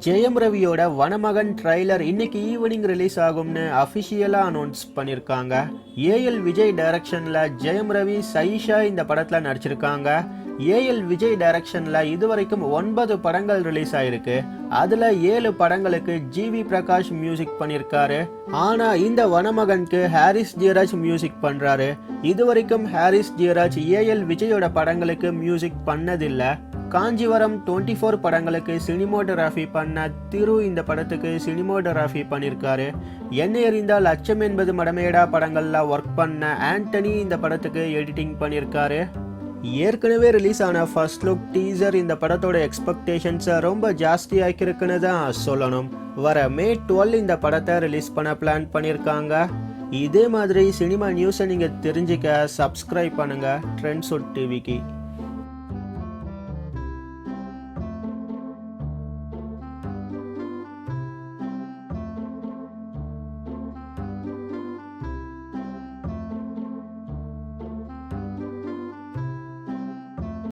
ஜெயம் ரவியோட வனமகன் trailer இன்னைக்கு evening release ஆகும்னு அஃபிஷியலாக அனௌன்ஸ் பண்ணியிருக்காங்க. ஏஎல் விஜய் டைரக்ஷனில் ஜெயம் ரவி சைஷா இந்த படத்தில் நடிச்சிருக்காங்க. ஏஎல் விஜய் டைரக்ஷனில் இதுவரைக்கும் 9 படங்கள் ரிலீஸ் ஆயிருக்கு. அதில் 7 படங்களுக்கு ஜிவி பிரகாஷ் மியூசிக் பண்ணியிருக்காரு. ஆனால் இந்த வனமகனுக்கு ஹாரிஸ் ஜெயராஜ் மியூசிக் பண்ணுறாரு. இதுவரைக்கும் ஹாரிஸ் ஜெயராஜ் ஏஎல் விஜயோட படங்களுக்கு மியூசிக் பண்ணதில்லை. காஞ்சிவரம் 24 படங்களுக்கு சினிமோட்டோகிராஃபி பண்ண திரு இந்த படத்துக்கு சினிமோட்டோகிராஃபி பண்ணியிருக்காரு. என்ன எறிந்தால் அச்சம் என்பது மடமேடா படங்களில் ஒர்க் பண்ண ஆண்டனி இந்த படத்துக்கு எடிட்டிங் பண்ணியிருக்காரு. ஏற்கனவே ரிலீஸ் ஆன ஃபர்ஸ்ட் லுக் டீசர் இந்த படத்தோட எக்ஸ்பெக்டேஷன்ஸை ரொம்ப ஜாஸ்தி ஆக்கியிருக்குன்னு தான் சொல்லணும். வர மே 12 இந்த படத்தை ரிலீஸ் பண்ண பிளான் பண்ணியிருக்காங்க. இதே மாதிரி சினிமா நியூஸை நீங்கள் தெரிஞ்சுக்க சப்ஸ்கிரைப் பண்ணுங்கள் ட்ரெண்ட்ஸ் டிவிக்கு.